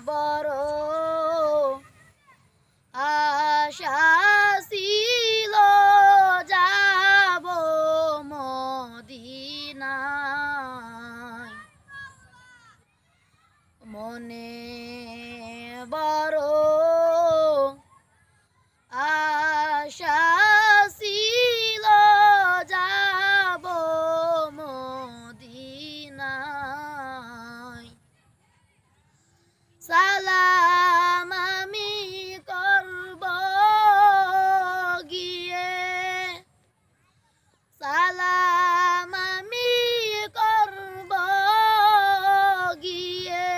বড় আশা ছিল যাব মদিনায়, মনে বড় আশা ছিল যাব মদিনায়। সালাম আমি করব গিয়ে, সালাম আমি করব গিয়ে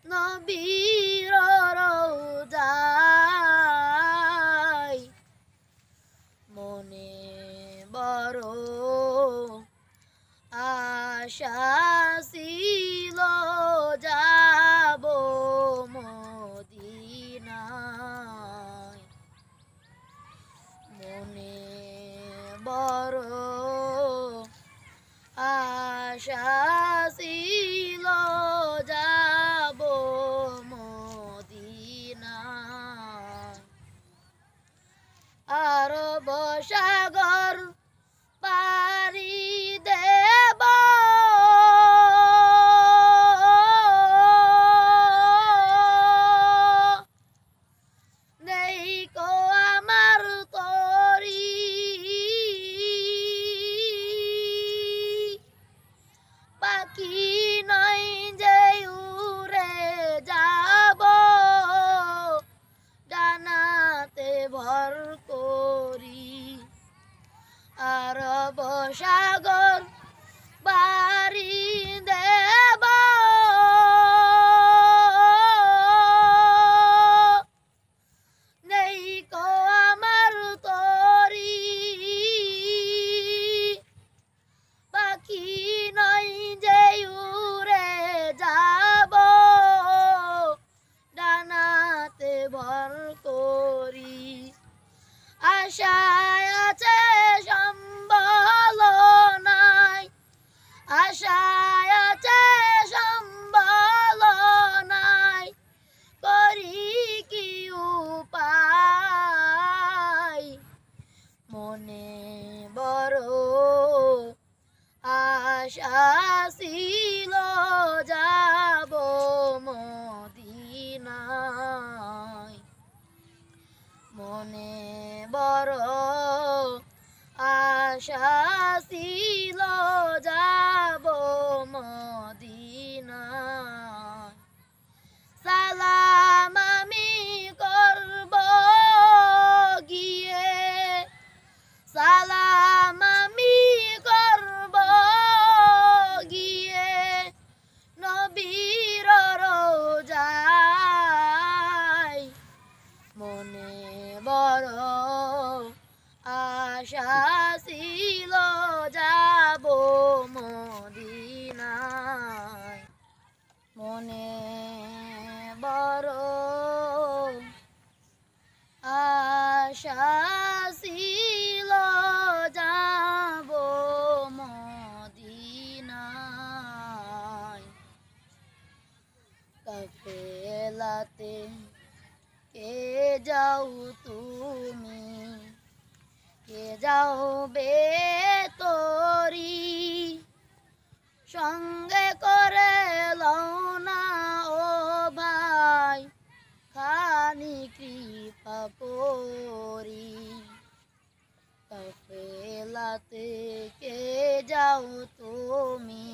নবীর রওজায়, মনে বড় আশা ছিল যাব মদিনায়, মনে বড় আশা ছিল যাব মদিনায়। আরব সাগর পাড়ি দেব নেই কো আমার তরি, পাখি নই যে উড়ে যাব ডানাতে ভর করি। আরব সাগর পাড়ি দেব নেই কো আমার তরি, পাখি নই যে উড়ে যাব ডানাতে ভর করি। আশায় আছে সম্বল নাই, আশায় আছে সম্বল নাই, করি কি উপায়, মনে বড় আশা ছিল যাব মদিনায়, মনে বড় আশা ছিল যাব মদিনায়। সালাম আমি করব গিয়ে, সালাম আমি করব গিয়ে নবীর রওজায়, মনে বড় আশা ছিল যাব মদিনায়, মনে বড় আশা ছিল যাব মদিনায়। কাফেলাতে কে যাও তুমি, কে যাও বে তোরি, সঙ্গে করে লও না ও ভাই খানি কৃপা পরি। কাফেলাতে কে যাও তুমি,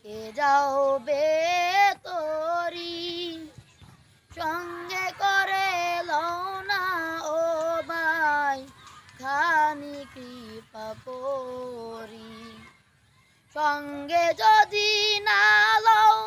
কে যাও বে তোরি, সঙ্গে করে লও না ও ভাই খানি কৃপা পরি। সঙ্গে যদি না লও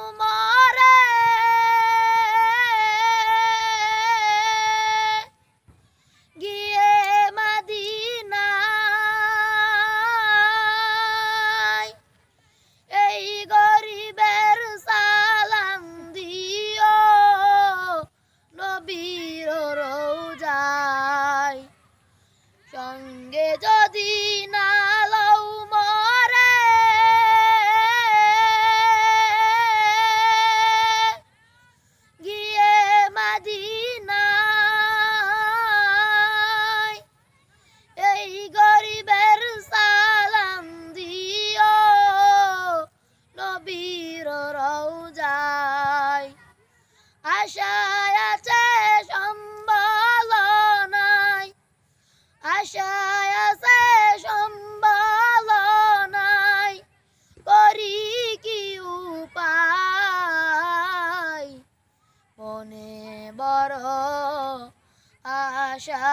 আশা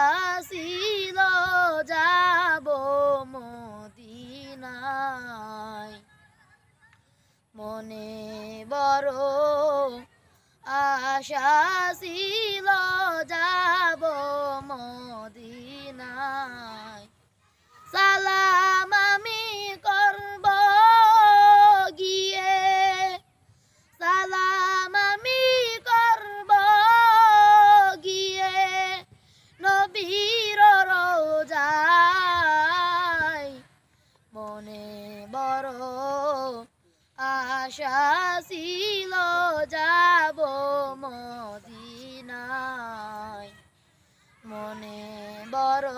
ছিল যাব মদিনায়, মনে বড় আশা ছিল যাব মদিনায়। সালাম আমি করব গিয়ে, সালাম আমি করব গিয়ে নবীর রওজায়, মনে বড় আশা ছিল যাব মদিনায়, মনে বড়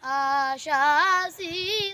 আশা ছিল।